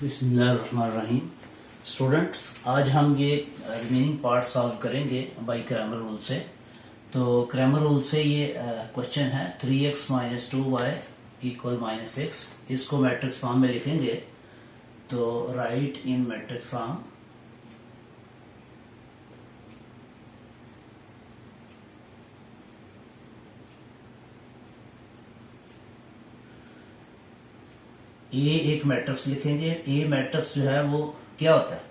बिस्मिल्लाहिर्रहमानिर्रहीम। स्टूडेंट्स, आज हम ये रिमेनिंग पार्ट सॉल्व करेंगे बाय क्रैमर रूल से। तो क्रैमर रूल से ये क्वेश्चन है 3x माइनस 2y इक्वल -6। इसको मैट्रिक्स फॉर्म में लिखेंगे। तो राइट इन मैट्रिक्स फॉर्म ए एक मैट्रिक्स लिखेंगे। ए मैट्रिक्स जो है वो क्या होता है?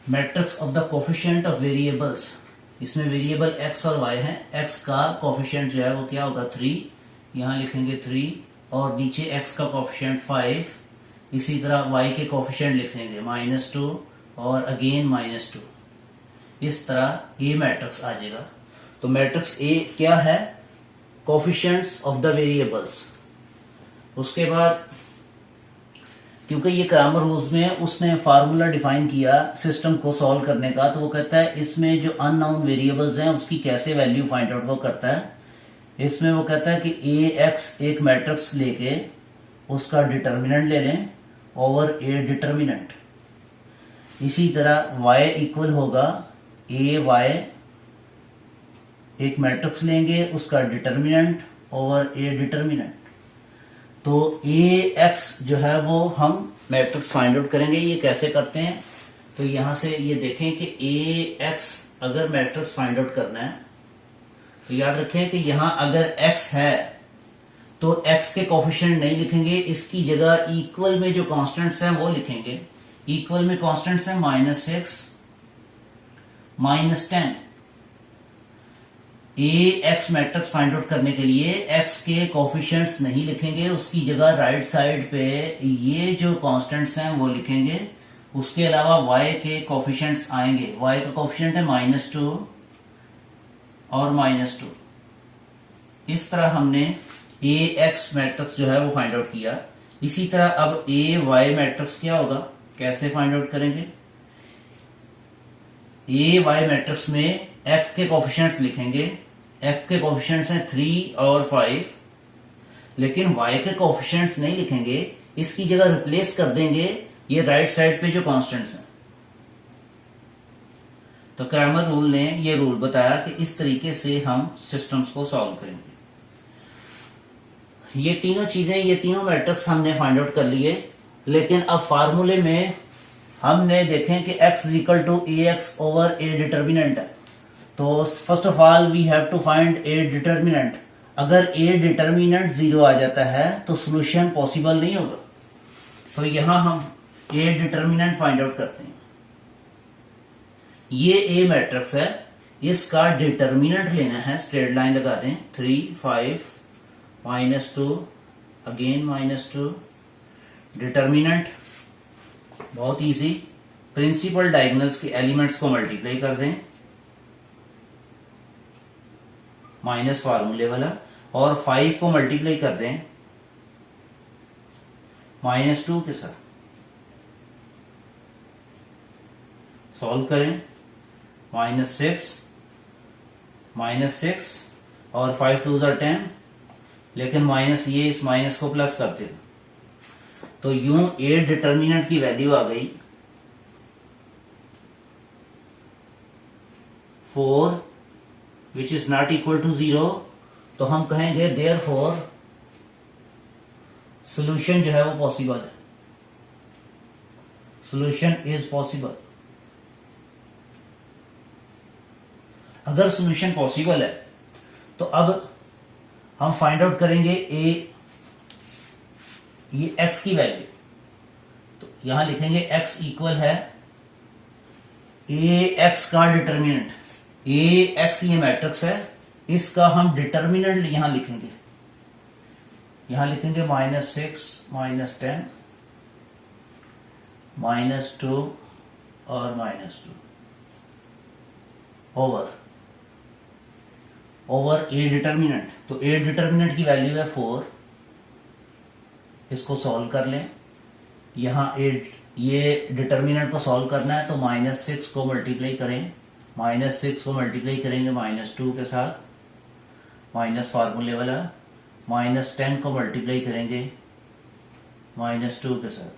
Matrix of the coefficient of variables. इसमें वेरिएबल x और y है। x का कोफिशिएंट जो है वो क्या होगा? 3। यहां लिखेंगे 3 और नीचे x का कोफिशिएंट 5। इसी तरह y के कोफिशिएंट लिख लेंगे -2 और अगेन -2। इस तरह ए मैट्रिक्स आ जाएगा। तो मैट्रिक्स ए क्या है? Coefficients of the variables. उसके बाद क्योंकि ये क्रैमर रूल्स में उसने फार्मूला डिफाइन किया सिस्टम को सॉल्व करने का, तो वो कहता है इसमें जो अननोन वेरिएबल्स हैं उसकी कैसे वैल्यू फाइंड आउट वो करता है। इसमें वो कहता है कि ए एक्स एक मैट्रिक्स लेके उसका डिटर्मिनेंट ले लें ओवर ए डिटर्मिनेंट। इसी तरह y इक्वल होगा ए वाई, एक मैट्रिक्स लेंगे उसका डिटर्मिनेंट ओवर ए डिटर्मिनेंट। तो ए एक्स जो है वो हम मैट्रिक्स फाइंड आउट करेंगे। ये कैसे करते हैं? तो यहां से ये देखें कि ए एक्स अगर मैट्रिक्स फाइंड आउट करना है तो याद रखें कि यहां अगर एक्स है तो एक्स के कोफिशिएंट नहीं लिखेंगे, इसकी जगह इक्वल में जो कांस्टेंट्स हैं वो लिखेंगे। इक्वल में कांस्टेंट्स हैं -6 -10। ए एक्स मैट्रिक्स फाइंड आउट करने के लिए एक्स के कोफिशिएंट्स नहीं लिखेंगे, उसकी जगह राइट साइड पे ये जो कांस्टेंट्स हैं वो लिखेंगे। उसके अलावा y के कोफिशिएंट्स आएंगे। y का कोफिशिएंट है -2 और -2। इस तरह हमने ए एक्स मैट्रिक्स जो है वो फाइंड आउट किया। इसी तरह अब ए वाई मैट्रिक्स क्या होगा, कैसे फाइंड आउट करेंगे? ए वाई मैट्रिक्स में x के कोफिशिएंट्स लिखेंगे। x के कोफिशिएंट्स हैं 3 और 5, लेकिन y के कोफिशिएंट्स नहीं लिखेंगे, इसकी जगह रिप्लेस कर देंगे ये राइट साइड पे जो कांस्टेंट्स हैं। तो क्रैमर रूल ने ये रूल बताया कि इस तरीके से हम सिस्टम्स को सॉल्व करेंगे। ये तीनों चीजें, ये तीनों मैट्रिक्स हमने फाइंड आउट कर लिए, लेकिन अब फार्मूले में हमने देखें कि x is equal to A x over A determinant है। तो first of all we have to find A determinant. अगर ए डिटर्मिनेंट 0 आ जाता है तो सॉल्यूशन पॉसिबल नहीं होगा। तो यहां हम ए डिटर्मिनेंट फाइंड आउट करते हैं। ये ए मैट्रिक्स है, इसका डिटर्मिनेंट लेना है। स्ट्रेट लाइन लगा दें। 3 5 -2 अगेन -2। डिटर्मिनेंट बहुत इजी, प्रिंसिपल डायगोनल्स के एलिमेंट्स को मल्टीप्लाई कर दें माइनस फार्मूले वाला, और 5 को मल्टीप्लाई कर दें -2 के साथ। सॉल्व करें। -6 और 5 2 are 10, लेकिन माइनस ये इस माइनस को प्लस करते हैं। तो यूं ए डिटर्मिनेंट की वैल्यू आ गई 4 which is not equal to 0। तो हम कहेंगे देयरफॉर सॉल्यूशन जो है वो पॉसिबल है। Solution is possible. अगर सॉल्यूशन पॉसिबल है तो अब हम फाइंड आउट करेंगे ये x की वैल्यू। तो यहां लिखेंगे x इक्वल है ए एक्स का डिटर्मिनेंट। ए एक्स ये मैट्रिक्स है, इसका हम डिटर्मिनेंट यहां लिखेंगे। यहां लिखेंगे -6 -10 -2 और -2 ओवर ए डिटर्मिनेंट। तो ए डिटर्मिनेंट की वैल्यू है 4। इसको सॉल्व कर लें। यहां ये डिटर्मिनेंट को सॉल्व करना है तो -6 को मल्टीप्लाई करें। -6 को मल्टीप्लाई करेंगे -2 के साथ, माइनस फार्मूले वाला। -10 को मल्टीप्लाई करेंगे -2 के साथ।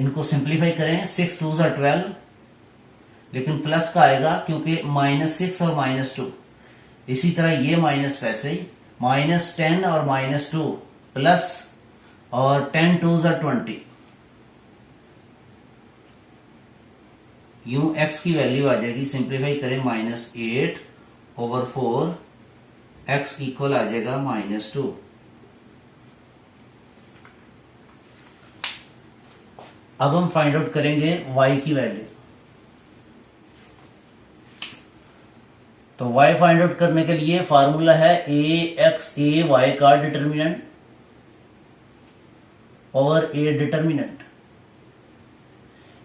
इनको सिंप्लीफाई करें, 6 2 ज़ा 12, लेकिन प्लस का आएगा क्योंकि -6 और -2। इसी तरह ये माइनस वैसे ही, -10 और -2 प्लस, और 10 2 ज़ा 20। यूं x की वैल्यू आ जाएगी, सिंप्लीफाई करें, -8/4, x इक्वल आ जाएगा -2। अब हम फाइंड आउट करेंगे y की वैल्यू। तो y फाइंड आउट करने के लिए फार्मूला है a y का determinant over a determinant.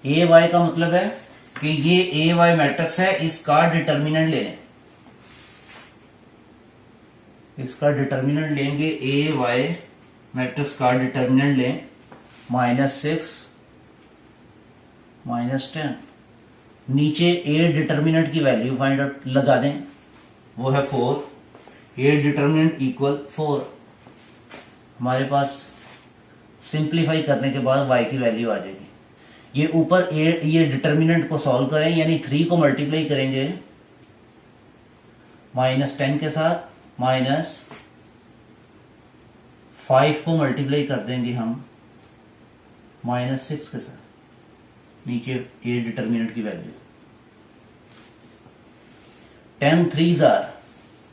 a y का मतलब है कि ये a y मैट्रिक्स है, इसका डिटर्मिनेंट ले लें, इसका डिटर्मिनेंट लेंगे, a y मैट्रिक्स का डिटर्मिनेंट लें, -6 -10, नीचे a डिटर्मिनेंट की वैल्यू फाइंड आउट लगा दें, वो है 4, a डिटर्मिनेंट इक्वल 4। हमारे पास सिंप्लीफाई करने के बाद y की वैल्यू आ जाएगी। ये ऊपर ये डिटर्मिनेंट को सॉल्व करें, यानी 3 को मल्टीप्लाई करेंगे -10 के साथ, -5 को मल्टीप्लाई कर देंगे हम -6 के साथ, नीचे ये डिटर्मिनेंट की वैल्यू। 10 3 ज़ा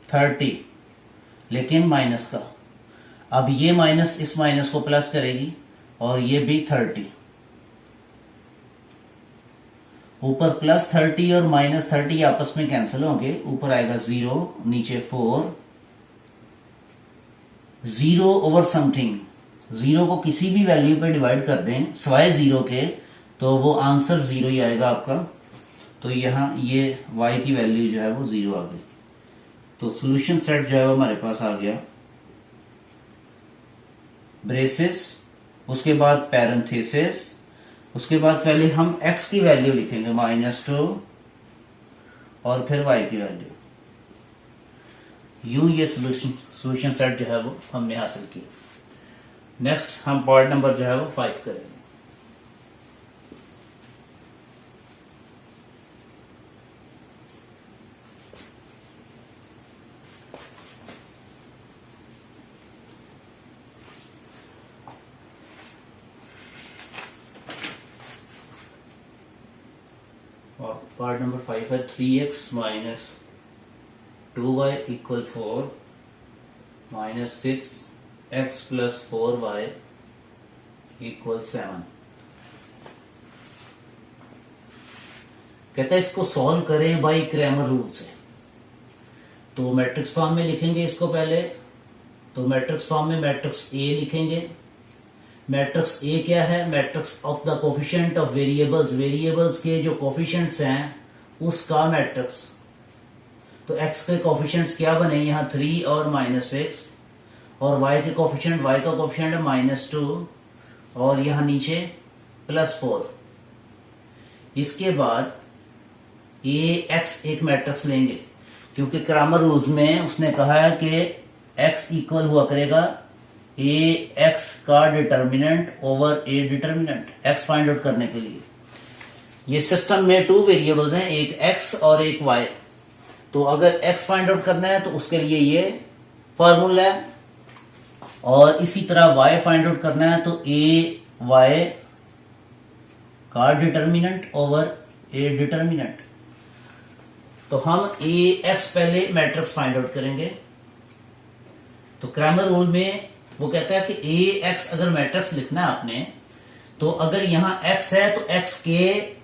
30, लेकिन माइनस का, अब ये माइनस इस माइनस को प्लस करेगी और ये भी 30, ऊपर +30 और -30 आपस में कैंसिल होंगे, ऊपर आएगा 0, नीचे 4, 0 ओवर समथिंग, 0 को किसी भी वैल्यू पे डिवाइड कर दें सिवाय 0 के, तो वो आंसर 0 ही आएगा आपका। तो यहां ये y की वैल्यू जो है वो 0 आ गई। तो सॉल्यूशन सेट जो है वो हमारे पास आ गया, ब्रेसेस, उसके बाद पैरेंथेसिस, उसके बाद पहले हम x की वैल्यू लिखेंगे -2 और फिर y की वैल्यू। यूं ये सॉल्यूशन सेट जो है वो हमने हासिल किया। नेक्स्ट हम पार्ट नंबर जो है वो 5 करेंगे। और पार्ट नंबर 5 है 3x - 2y = 4, -6x + 4y = 7। कहता है इसको सॉल्व करें बाय क्रैमर रूल से। तो मैट्रिक्स फॉर्म में लिखेंगे इसको पहले। तो मैट्रिक्स फॉर्म में मैट्रिक्स A लिखेंगे। मैट्रिक्स A क्या है? Matrix of the coefficient of variables, variables के जो कोफिशिएंट्स हैं उसका मैट्रिक्स। तो x के कोफिशिएंट्स क्या बने यहाँ 3 और -6, और y के कोफिशिएंट, y का कोफिशिएंट है -2 और यहाँ नीचे +4। इसके बाद Ax एक मैट्रिक्स लेंगे, क्योंकि क्रैमर रूल्स में उसने कहा है कि x इक्वल हुआ करेगा Ax का determinant over A determinant, x find out करने के लिए। ये सिस्टम में 2 वेरिएबल्स हैं, एक x और एक y। तो अगर x फाइंड आउट करना है तो उसके लिए ये फॉर्मूला है, और इसी तरह y फाइंड आउट करना है तो Ay का डिटर्मिनेंट ओवर A डिटर्मिनेंट। तो हम Ax पहले मैट्रिक्स फाइंड आउट करेंगे। तो क्रैमर रूल में वो कहता है कि Ax अगर मैट्रिक्स लिखना है आपने, तो अगर यहां x है तो x के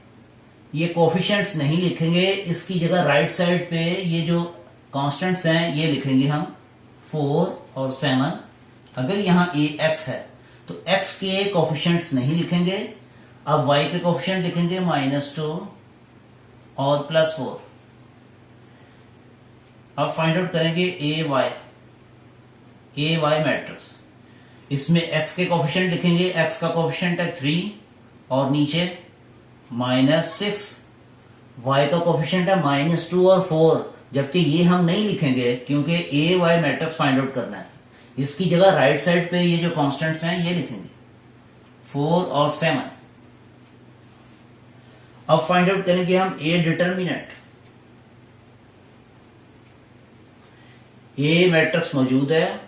ये कोफिशिएंट्स नहीं लिखेंगे, इसकी जगह राइट साइड पे ये जो कांस्टेंट्स हैं ये लिखेंगे हम 4 और 7। अगर यहां Ax है तो x के कोफिशिएंट्स नहीं लिखेंगे, अब y के कोफिशिएंट लिखेंगे -2 और +4। अब फाइंड आउट करेंगे Ay मैट्रिक्स। इसमें x के कोफिशिएंट लिखेंगे, x का कोफिशिएंट है 3 और नीचे -6, y का कोफिशिएंट है -2 और 4, जबकि ये हम नहीं लिखेंगे क्योंकि Ay मैट्रिक्स फाइंड आउट करना है। इसकी जगह राइट साइड पे ये जो कांस्टेंट्स हैं ये लिखेंगे 4 और 7। अब फाइंड आउट करेंगे हम ए डिटर्मिनेंट। ए मैट्रिक्स मौजूद है,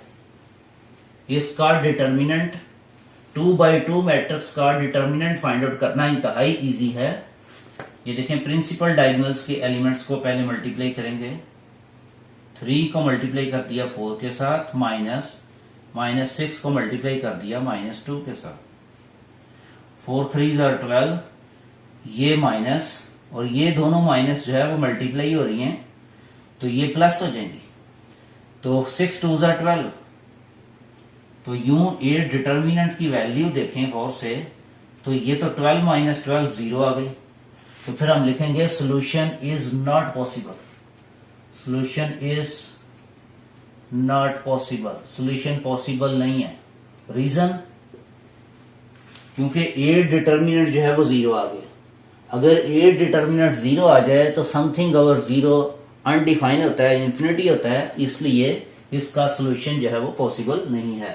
इसका डिटर्मिनेंट 2x2 मैट्रिक्स का डिटर्मिनेंट फाइंड आउट करना इंतहाई इजी है। ये देखें, प्रिंसिपल डायगोनल्स के एलिमेंट्स को पहले मल्टीप्लाई करेंगे। 3 को मल्टीप्लाई कर दिया 4 के साथ, माइनस 6 को मल्टीप्लाई कर दिया -2 के साथ। 4 3 are 12, ये माइनस और ये दोनों माइनस जो है वो मल्टीप्लाई हो रही हैं, तो ये प्लस हो जाएंगी। तो 6 2 are 12। तो यूं ए डिटर्मिनेंट की वैल्यू देखें गौर से, तो ये तो 12 - 12 0 आ गई। तो फिर हम लिखेंगे solution is not possible. Solution is not possible, solution possible नहीं है। रीजन, क्योंकि ए डिटर्मिनेंट जो है वो 0 आ गया। अगर ए डिटर्मिनेंट 0 आ जाए तो समथिंग अवर 0 अनडिफाइन होता है, इंफिनिटी होता है, इसलिए इसका सोल्यूशन जो है वो पॉसिबल नहीं है।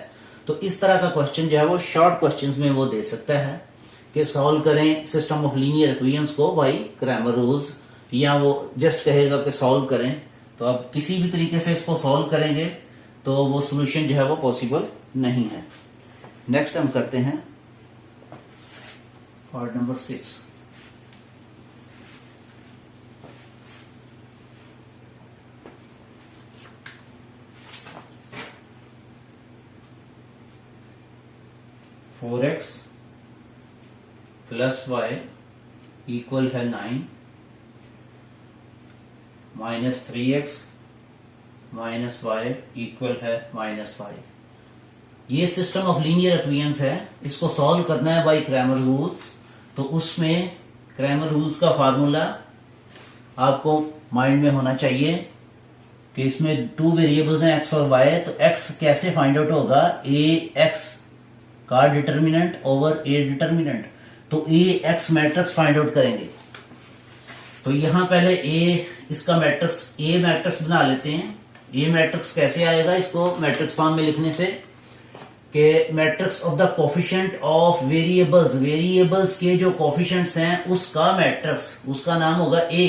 तो इस तरह का क्वेश्चन जो है वो शॉर्ट क्वेश्चंस में वो दे सकता है कि सॉल्व करें सिस्टम ऑफ लीनियर इक्वेशंस को बाय क्रैमर रूल्स, या वो जस्ट कहेगा कि सॉल्व करें। तो आप किसी भी तरीके से इसको सॉल्व करेंगे तो वो सोल्यूशन जो है वो पॉसिबल नहीं है। नेक्स्ट हम करते हैं part number 6। Four x plus y equal है 9, -3x माइनस वाई इक्वल है -5। ये सिस्टम ऑफ लीनियर इक्वेशंस है, इसको सॉल्व करना है बाय क्रैमर रूल्स। तो उसमें क्रैमर रूल्स का फार्मूला आपको माइंड में होना चाहिए कि इसमें 2 वेरिएबल्स हैं x और y। तो x कैसे फाइंड आउट होगा, ए एक्स का डिटर्मिनेंट ओवर ए डिटर्मिनेंट। तो ए एक्स मैट्रिक्स फाइंड आउट करेंगे। तो यहां पहले इसका मैट्रिक्स ए मैट्रिक्स बना लेते हैं। ए मैट्रिक्स कैसे आएगा, इसको मैट्रिक्स फॉर्म में लिखने से कि matrix of the coefficient of variables, variables के जो कोफिशिएंट्स हैं उसका मैट्रिक्स, उसका नाम होगा ए।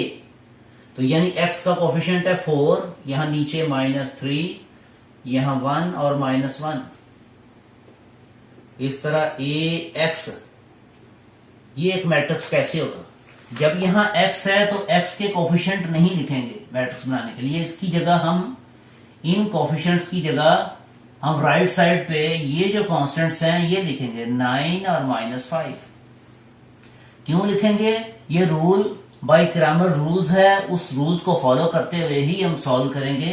तो यानी x का कोफिशिएंट है 4, यहां नीचे -3, यहां 1 और -1। इस तरह ए एक्स, ये एक मैट्रिक्स कैसे होगा, जब यहां x है तो x के कोफिशिएंट नहीं लिखेंगे मैट्रिक्स बनाने के लिए। इसकी जगह हम इन कोफिशिएंट्स की जगह हम राइट साइड पे ये जो कांस्टेंट्स हैं ये लिखेंगे 9 और -5। क्यों लिखेंगे, ये रूल बाय क्रैमर रूल्स है, उस रूल्स को फॉलो करते हुए ही हम सॉल्व करेंगे।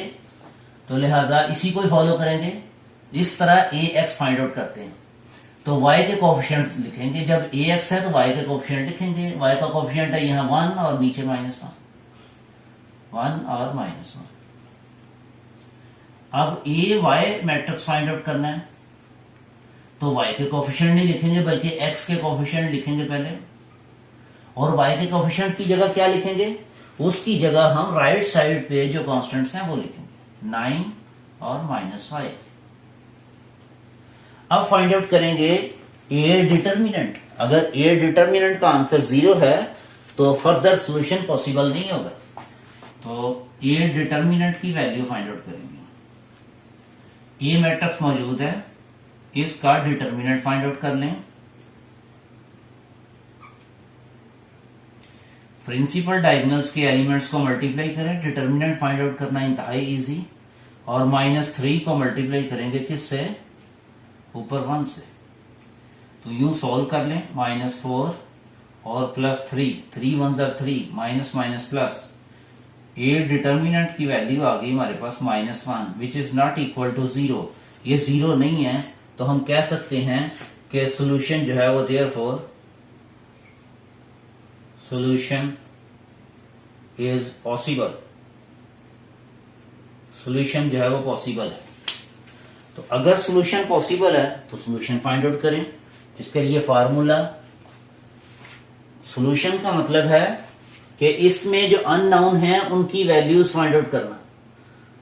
तो लिहाजा इसी को ही फॉलो करेंगे। इस तरह ए एक्स फाइंड आउट करते हैं। तो y के कोफिशिएंट्स लिखेंगे, जब ए एक्स है तो y के कोफिशिएंट लिखेंगे। y का कोफिशिएंट है यहां 1 और नीचे -1, 1 और -1। अब ए वाई मैट्रिक्स फाइंड आउट करना है, तो y के कोफिशिएंट नहीं लिखेंगे बल्कि x के कोफिशिएंट लिखेंगे पहले। और y के कोफिशिएंट की जगह क्या लिखेंगे, उसकी जगह हम राइट साइड पे जो कांस्टेंट्स हैं वो लिखेंगे 9 और -5। अब फाइंड आउट करेंगे ए डिटर्मिनेंट। अगर ए डिटर्मिनेंट का आंसर 0 है तो फर्दर सॉल्यूशन पॉसिबल नहीं होगा। तो ए डिटर्मिनेंट की वैल्यू फाइंड आउट करेंगे। ए मैट्रिक्स मौजूद है, इसका डिटर्मिनेंट फाइंड आउट कर लें। प्रिंसिपल डायगोनल्स के एलिमेंट्स को मल्टीप्लाई करें, डिटर्मिनेंट फाइंड आउट करना इंतहाई इजी। और -3 को मल्टीप्लाई करेंगे किससे, ऊपर 1 से। तो यूं सॉल्व कर लें, -4 और +3, 3 1 are 3, minus plus. A determinant की वैल्यू आ गई हमारे पास -1, which is not equal to 0। ये 0 नहीं है, तो हम कह सकते हैं कि सोल्यूशन जो है वो therefore solution is possible. Solution जो है वो पॉसिबल है। तो अगर सोल्यूशन पॉसिबल है तो सोल्यूशन फाइंड आउट करें। इसके लिए फार्मूला, सोल्यूशन का मतलब है कि इसमें जो अननोन है उनकी वैल्यूज फाइंड आउट करना।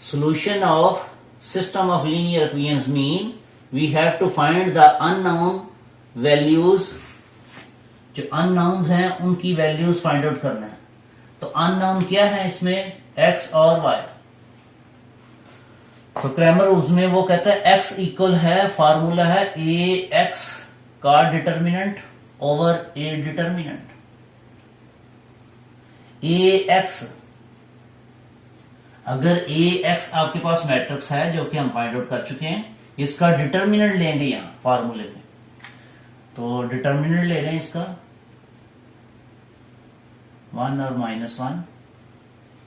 Solution of system of linear equations mean we have to find the unknown values जो अननाउन्स हैं उनकी वैल्यूज फाइंड आउट करना है। तो अननाउन क्या है इसमें, x और y। तो क्रैमर रूल्स में वो कहता है x इक्वल है, फार्मूला है ax का determinant over a determinant. ax, अगर ax आपके पास मैट्रिक्स है जो कि हम फाइंड आउट कर चुके हैं, इसका डिटर्मिनेंट लेंगे यहां फार्मूले में। तो डिटर्मिनेंट ले लें इसका 1 और -1,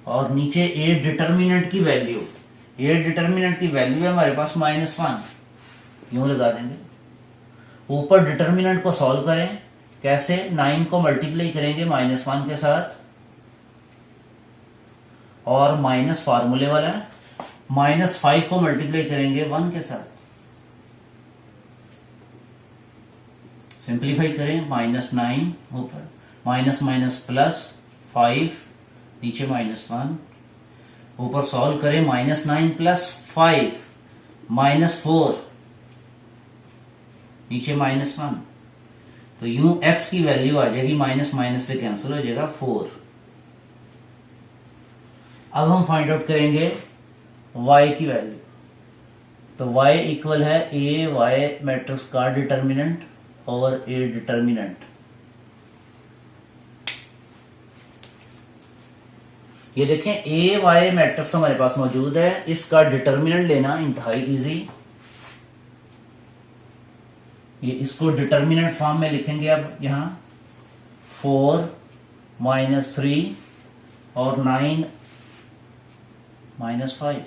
और नीचे ए डिटर्मिनेंट की वैल्यू, ए डिटर्मिनेंट की वैल्यू है हमारे पास -1, यूं लगा देंगे। ऊपर डिटर्मिनेंट को सॉल्व करें, कैसे, 9 को मल्टीप्लाई करेंगे -1 के साथ, और माइनस फार्मूले वाला है, -5 को मल्टीप्लाई करेंगे 1 के साथ। सिंप्लीफाई करें, -9 ऊपर, माइनस माइनस प्लस 5, नीचे -1, ऊपर सॉल्व करें, -9 प्लस 5 -4, नीचे -1। तो यूं x की वैल्यू आ जाएगी, माइनस माइनस से कैंसिल हो जाएगा 4। अब हम फाइंड आउट करेंगे y की वैल्यू। तो y इक्वल है a y मैट्रिक्स का डिटर्मिनेंट ओवर a डिटर्मिनेंट। ये देखें ए वाई मैट्रिक्स हमारे पास मौजूद है, इसका डिटर्मिनेंट लेना इंतहाई इजी। ये इसको डिटर्मिनेंट फॉर्म में लिखेंगे अब यहां 4 -3 और 9 -5।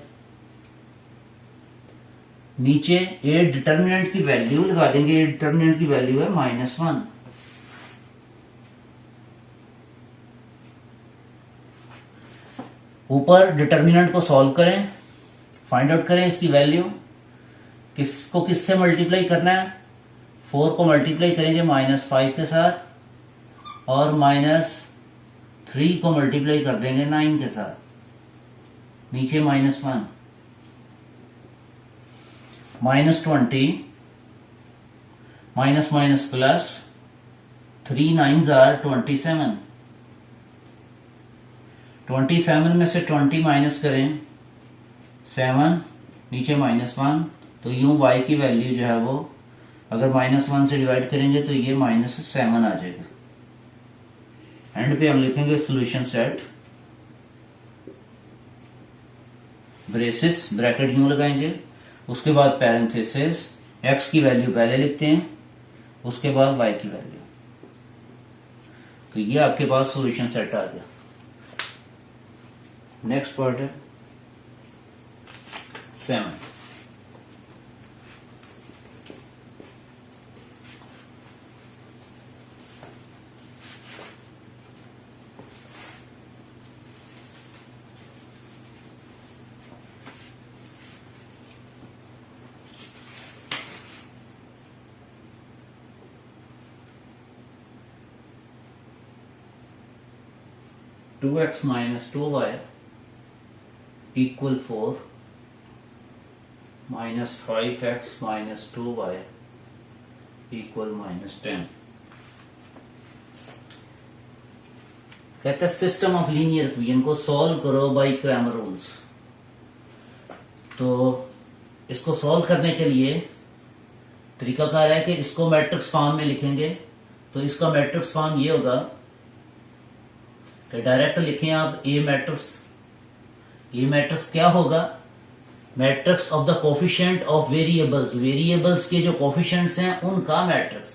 नीचे ए डिटर्मिनेंट की वैल्यू लगा देंगे, ए डिटर्मिनेंट की वैल्यू है -1। ऊपर डिटर्मिनेंट को सॉल्व करें, फाइंड आउट करें इसकी वैल्यू। किसको किससे मल्टीप्लाई करना है, 4 को मल्टीप्लाई करेंगे -5 के साथ, और -3 को मल्टीप्लाई कर देंगे 9 के साथ, नीचे -1, -20, minus minus plus, 3 9s are 27। 27 में से 20 माइनस करें 7, नीचे -1। तो यूं y की वैल्यू जो है वो अगर -1 से डिवाइड करेंगे तो ये -7 आ जाएगा। एंड पे हम लिखेंगे सॉल्यूशन सेट, ब्रेसेस ब्रैकेट यूं लगाएंगे, उसके बाद पैरेंथेसिस, x की वैल्यू पहले लिखते हैं, उसके बाद y की वैल्यू। तो ये आपके पास सॉल्यूशन सेट आ गया। नेक्स्ट पार्ट है 7। Two x minus 2y equal 4 -5x minus 2y equal -10। कहते हैं सिस्टम ऑफ लीनियर इक्वेशन को सॉल्व करो बाय क्रैमर रूल्स। तो इसको सॉल्व करने के लिए तरीकाकार है कि इसको मैट्रिक्स फॉर्म में लिखेंगे। तो इसका मैट्रिक्स फॉर्म ये होगा कि डायरेक्ट लिखें आप ए मैट्रिक्स। ए मैट्रिक्स क्या होगा, matrix of the coefficient of variables, variables के जो कोफिशिएंट्स हैं उनका मैट्रिक्स।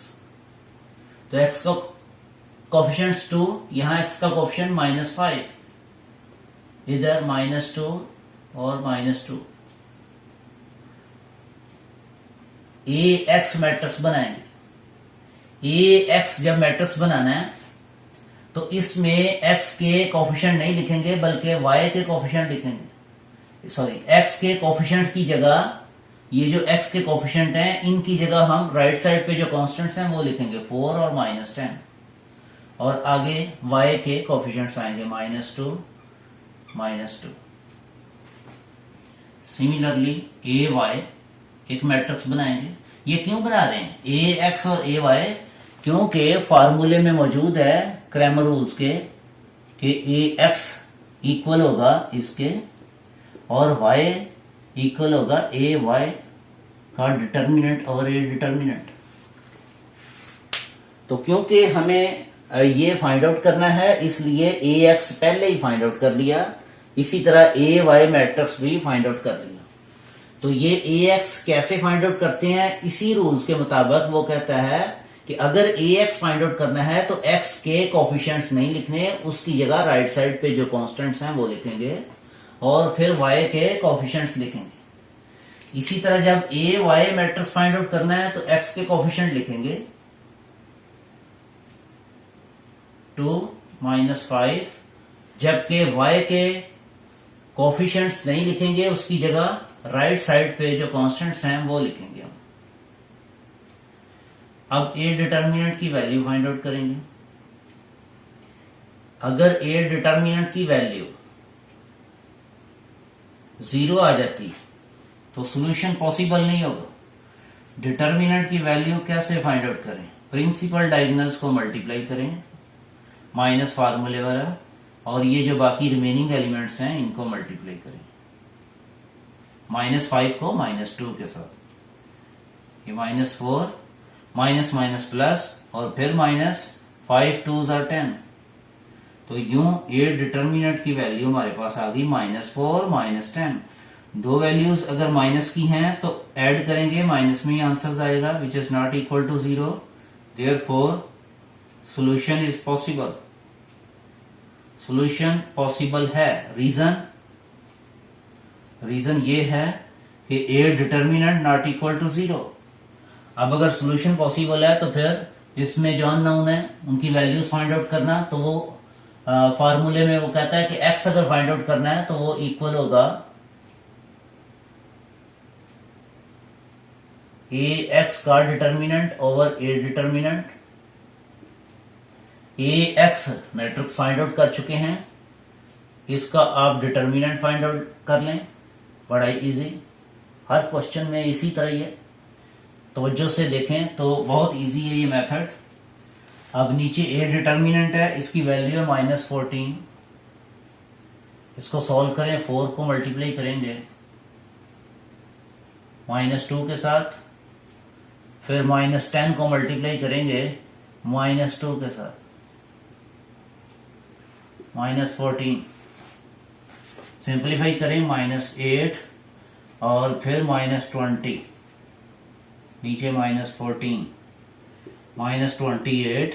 तो एक्स का कोफिशिएंट्स 2, यहां एक्स का कोफिशिएंट -5, इधर -2 और -2। ए एक्स मैट्रिक्स बनाएंगे। ए एक्स जब मैट्रिक्स बनाना है तो इसमें x के कोफिशिएंट नहीं लिखेंगे बल्कि y के कोफिशिएंट लिखेंगे। सॉरी, x के कोफिशिएंट की जगह ये जो x के कोफिशिएंट हैं इनकी जगह हम राइट साइड पे जो कांस्टेंट्स हैं वो लिखेंगे 4 और -10, और आगे y के कोफिशिएंट्स आएंगे -2 -2। सिमिलरली ay एक मैट्रिक्स बनाएंगे। ये क्यों बना रहे हैं, ax और ay क्योंकि फार्मूले में मौजूद है क्रैमर रूल्स के कि ए एक्स इक्वल होगा इसके और वाई इक्वल होगा ए वाई का डिटर्मिनेंट और ए डिटर्मिनेंट। तो क्योंकि हमें ये फाइंड आउट करना है इसलिए ए एक्स पहले ही फाइंड आउट कर लिया, इसी तरह ए वाई मैट्रिक्स भी फाइंड आउट कर लिया। तो ये ए एक्स कैसे फाइंड आउट करते हैं, इसी रूल्स के मुताबिक वो कहता है कि अगर ए एक्स फाइंड आउट करना है तो एक्स के कोफिशिएंट्स नहीं लिखने, उसकी जगह राइट साइड पे जो कांस्टेंट्स हैं वो लिखेंगे और फिर वाई के कोफिशिएंट्स लिखेंगे। इसी तरह जब ए वाई मैट्रिक्स फाइंड आउट करना है तो एक्स के कोफिशिएंट लिखेंगे 2 - 5, जबकि वाई के कोफिशिएंट्स नहीं लिखेंगे, उसकी जगह राइट साइड पे जो कांस्टेंट्स हैं वो लिखेंगे हम। अब ए डिटर्मिनेंट की वैल्यू फाइंड आउट करेंगे। अगर ए डिटर्मिनेंट की वैल्यू 0 आ जाती तो सॉल्यूशन पॉसिबल नहीं होगा। डिटर्मिनेंट की वैल्यू कैसे फाइंड आउट करें, प्रिंसिपल डायगोनल्स को मल्टीप्लाई करें माइनस फार्मूले वाला और ये जो बाकी रिमेनिंग एलिमेंट्स हैं इनको मल्टीप्लाई करें -5 को -2 के साथ, ये -4 माइनस माइनस प्लस और फिर -5 2s are 10। तो यूं ए डिटर्मिनेंट की वैल्यू हमारे पास आ गई -4 -10। दो वैल्यूज अगर माइनस की हैं तो ऐड करेंगे, माइनस में ही आंसर आएगा which is not equal to 0। Therefore solution is possible, solution possible है। रीजन ये है कि A determinant not equal to 0। अब अगर सॉल्यूशन पॉसिबल है तो फिर इसमें जो अननोन है उनकी वैल्यूज फाइंड आउट करना, तो वो फार्मूले में वो कहता है कि एक्स अगर फाइंड आउट करना है तो वो इक्वल होगा ए एक्स का determinant over A determinant. A x matrix find out कर चुके हैं, इसका आप डिटर्मिनेंट फाइंड आउट कर लें, बड़ा इजी। हर क्वेश्चन में इसी तरह ही है, तवज्जो से देखें तो बहुत इजी है ये मेथड। अब नीचे ए डिटर्मिनेंट है, इसकी वैल्यू है -14। इसको सॉल्व करें, 4 को मल्टीप्लाई करेंगे -2 के साथ, फिर -10 को मल्टीप्लाई करेंगे -2 के साथ, -14। सिंप्लीफाई करें -8 और फिर -20, नीचे -14, -28,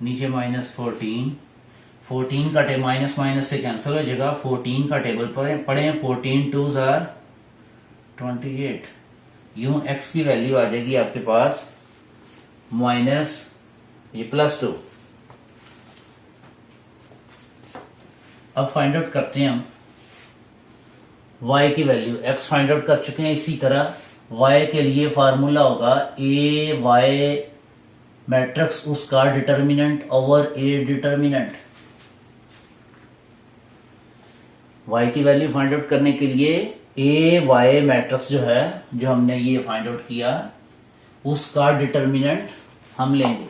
नीचे -14, 14 का टेबल माइनस माइनस से कैंसिल हो जाएगा, 14 का टेबल पर पढ़े, 14 2s are 28। यूं x की वैल्यू आ जाएगी आपके पास +2। अब फाइंड आउट करते हैं हम y की वैल्यू। x फाइंड आउट कर चुके हैं, इसी तरह y के लिए फार्मूला होगा ए वाई मैट्रिक्स उसका determinant over A determinant. y की वैल्यू फाइंड आउट करने के लिए ए वाई मैट्रिक्स जो है, जो हमने ये फाइंड आउट किया, उसका डिटर्मिनेंट हम लेंगे।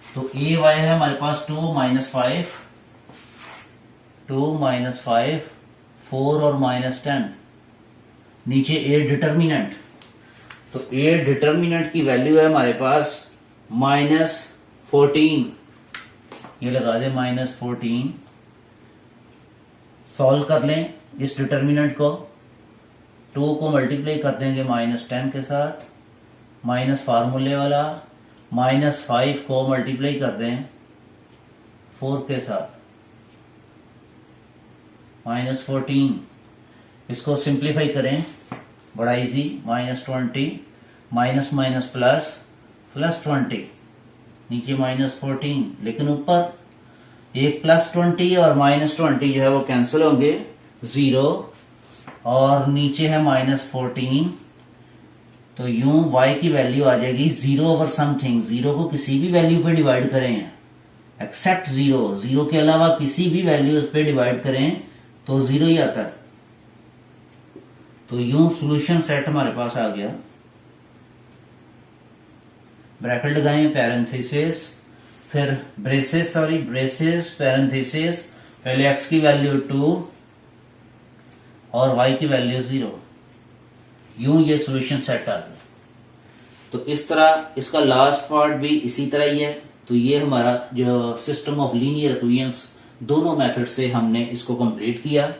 तो ए वाई है हमारे पास 2 - 5, 2 - 5, 4 और -10, नीचे ए डिटर्मिनेंट। तो ए डिटर्मिनेंट की वैल्यू है हमारे पास -14, ये लगा दे -14। सॉल्व कर लें इस डिटर्मिनेंट को, 2 को मल्टीप्लाई कर देंगे -10 के साथ, माइनस फार्मूले वाला, -5 को मल्टीप्लाई कर दें 4 के साथ, -14। इसको सिंप्लीफाई करें, बड़ा इजी, -20, माइनस माइनस प्लस, +20, नीचे -14, लेकिन ऊपर एक +20 और -20 जो है वो कैंसिल होंगे, 0, और नीचे है -14। तो यूं y की वैल्यू आ जाएगी 0 ओवर समथिंग। 0 को किसी भी वैल्यू पे डिवाइड करें एक्सेप्ट 0, 0 के अलावा किसी भी वैल्यू उस पे डिवाइड करें तो 0 ही आता है। तो यूं सॉल्यूशन सेट हमारे पास आ गया ब्रैकेट लगाएं, पैरेंथेसिस, फिर ब्रेसेस पैरेंथेसिस, पहले x की वैल्यू 2 और y की वैल्यू 0। यूं ये सॉल्यूशन सेट आ गया। तो इस तरह इसका लास्ट पार्ट भी इसी तरह ही है। तो ये हमारा जो सिस्टम ऑफ लीनियर इक्वेशंस, दोनों मेथड से हमने इसको कंप्लीट किया,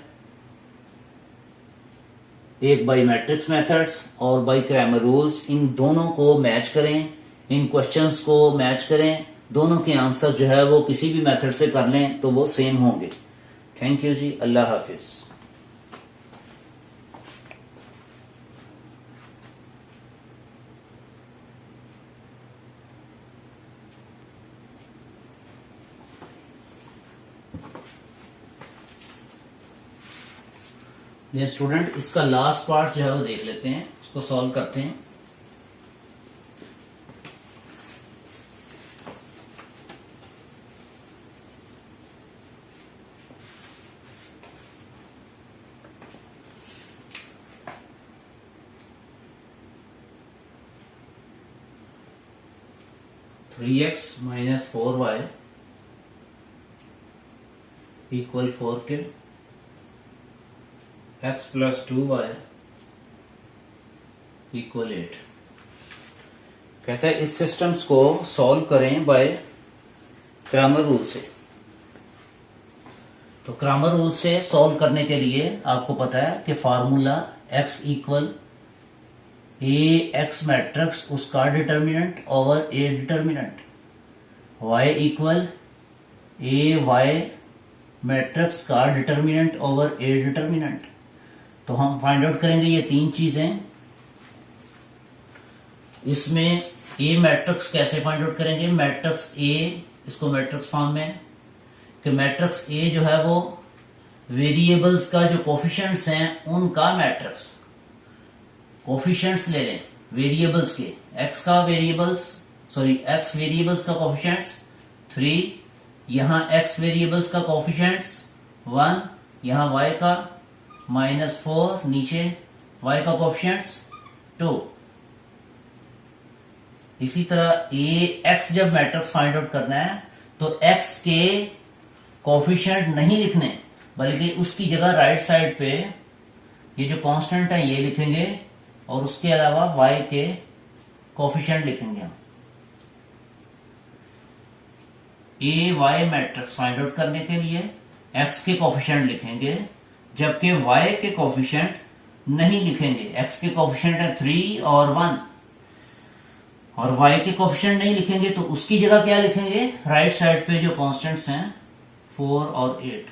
एक बाय मैट्रिक्स मेथड्स और बाय क्रैमर रूल्स। इन दोनों को मैच करें, इन क्वेश्चंस को मैच करें, दोनों के आंसर जो है वो किसी भी मेथड से कर लें तो वो सेम होंगे। थैंक यू जी, अल्लाह हाफिज। ये स्टूडेंट, इसका लास्ट पार्ट जो है वो देख लेते हैं, उसको सॉल्व करते हैं। Three x minus 4y equal 4 के, x प्लस 2y इक्वल 8। कहता है इस सिस्टम्स को सॉल्व करें बाय क्रैमर रूल से। तो क्रैमर रूल से सॉल्व करने के लिए आपको पता है कि formula x equal A x matrix उसका determinant over A determinant, y equal A y matrix का डिटर्मिनेंट ओवर ए डिटर्मिनेंट। तो हम फाइंड आउट करेंगे ये तीन चीजें। इसमें ए मैट्रिक्स कैसे फाइंड आउट करेंगे? मैट्रिक्स ए, इसको मैट्रिक्स फॉर्म में कि मैट्रिक्स ए जो है वो वेरिएबल्स का जो कोफिशिएंट्स हैं उनका मैट्रिक्स, कोफिशिएंट्स ले लें वेरिएबल्स के, एक्स वेरिएबल्स का कोफिशिएंट्स 3, यहां x वेरिएबल्स का कोफिशिएंट्स 1, यहां y का -4, नीचे y का कोफिशिएंट्स 2। इसी तरह x जब मैट्रिक्स फाइंड आउट करना है तो x के कोफिशिएंट नहीं लिखने, बल्कि उसकी जगह राइट साइड पे ये जो कांस्टेंट है ये लिखेंगे और उसके अलावा y के कोफिशिएंट लिखेंगे हम। ए वाई मैट्रिक्स फाइंड आउट करने के लिए x के कोफिशिएंट लिखेंगे, जबकि y के कोफिशिएंट नहीं लिखेंगे। x के कोफिशिएंट है 3 और 1 और y के कोफिशिएंट नहीं लिखेंगे, तो उसकी जगह क्या लिखेंगे? राइट साइड पे जो कांस्टेंट्स हैं 4 और 8।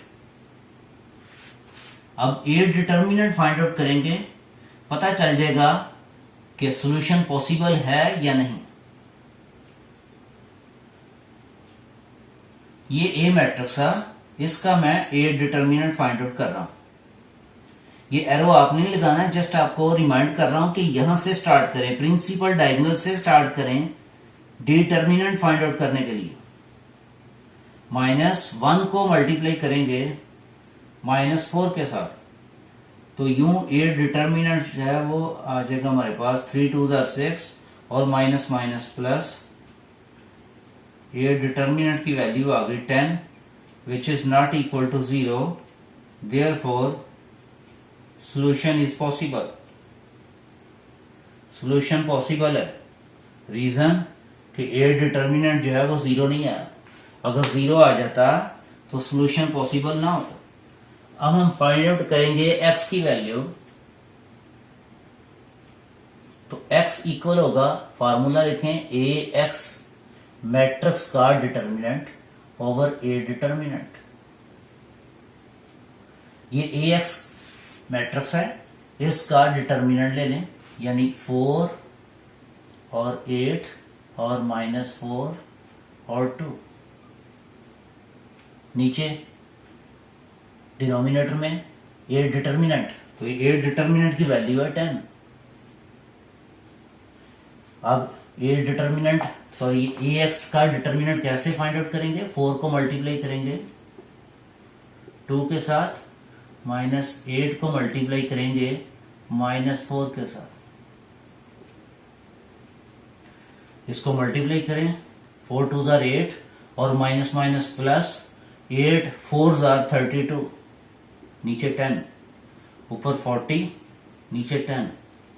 अब ए डिटर्मिनेंट फाइंड आउट करेंगे, पता चल जाएगा कि सॉल्यूशन पॉसिबल है या नहीं। ये ए मैट्रिक्स है, इसका मैं ए डिटर्मिनेंट फाइंड आउट कर रहा हूं। ये एरो आप नहीं लगाना है, जस्ट आपको रिमाइंड कर रहा हूं कि यहां से स्टार्ट करें, प्रिंसिपल डायगोनल से स्टार्ट करें डिटर्मिनेंट फाइंड आउट करने के लिए। -1 को मल्टीप्लाई करेंगे -4 के साथ, तो यूं ए डिटर्मिनेंट जो है वो आ जाएगा हमारे पास 3 2 6 और माइनस माइनस प्लस। ये डिटर्मिनेंट की वैल्यू आ गई 10, which is not equal to 0, therefore solution is possible. Solution possible है, रीजन कि ए डिटर्मिनेंट जो है वो 0 नहीं आया। अगर 0 आ जाता तो सॉल्यूशन पॉसिबल ना होता। अब हम फाइंड आउट करेंगे x की वैल्यू। तो x इक्वल होगा, फार्मूला लिखें, ए एक्स मैट्रिक्स का डिटर्मिनेंट ओवर ए डिटर्मिनेंट। ये ए एक्स मैट्रिक्स है, इसका डिटर्मिनेंट ले लें, यानी 4 और 8 और -4 और 2। नीचे डिनोमिनेटर में ए डिटर्मिनेंट, तो ए डिटर्मिनेंट की वैल्यू है 10। अब ए एक्स का डिटर्मिनेंट कैसे फाइंड आउट करेंगे? 4 को मल्टीप्लाई करेंगे 2 के साथ, -8 को मल्टीप्लाई करेंगे -4 के साथ। इसको मल्टीप्लाई करें, 4 2 जार 8 और माइनस माइनस प्लस, 8 4 जार 32, नीचे 10, ऊपर 40, नीचे 10,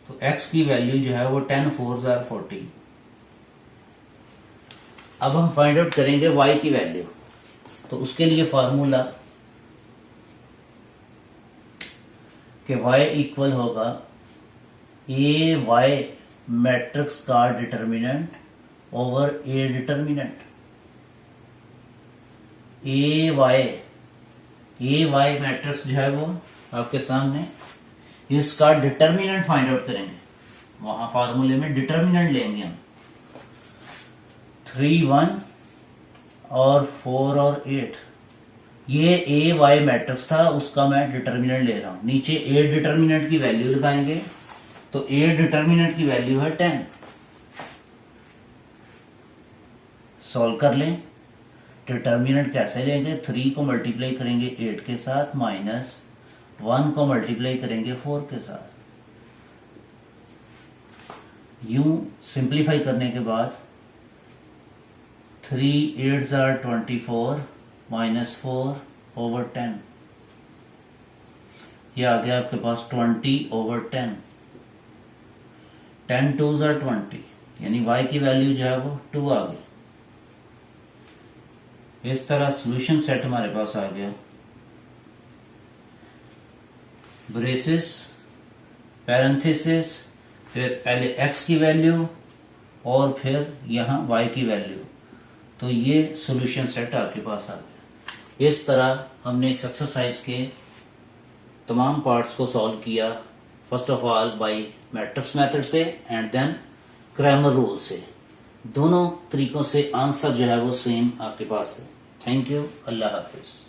तो x की वैल्यू जो है वो 10 4 जार 40। अब हम फाइंड आउट करेंगे y की वैल्यू, तो उसके लिए फार्मूला कि y इक्वल होगा ए वाई मैट्रिक्स का determinant over A determinant. A y matrix जो है वो आपके सामने, इसका डिटर्मिनेंट फाइंड आउट करेंगे, वहां फार्मूले में डिटर्मिनेंट लेंगे हम। 3 1 और 4 और 8, ये ए वाई मैट्रिक्स था, उसका मैं डिटर्मिनेंट ले रहा हूं। नीचे ए डिटर्मिनेंट की वैल्यू लगाएंगे, तो ए डिटर्मिनेंट की वैल्यू है 10। सॉल्व कर लें। डिटर्मिनेंट कैसे लेंगे, 3 को मल्टीप्लाई करेंगे 8 के साथ, माइनस 1 को मल्टीप्लाई करेंगे 4 के साथ। यूं सिंप्लीफाई करने के बाद 3 8 जार 24 माइनस 4 ओवर 10, ये आ गया आपके पास 20 ओवर 10। 10 2 जार 20, यानी y की वैल्यू जो है वो 2 आ गई। इस तरह सॉल्यूशन सेट हमारे पास आ गया। ब्रेसेस, पैरेंथेसिस, फिर पहले x की वैल्यू और फिर यहां y की वैल्यू, तो ये सॉल्यूशन सेट आपके पास आ गया। इस तरह हमने इस एक्सरसाइज के तमाम पार्ट्स को सॉल्व किया, first of all by matrix method से एंड देन क्रैमर रूल से। दोनों तरीकों से आंसर जो है वो सेम आपके पास है। Thank you, Allah Hafiz.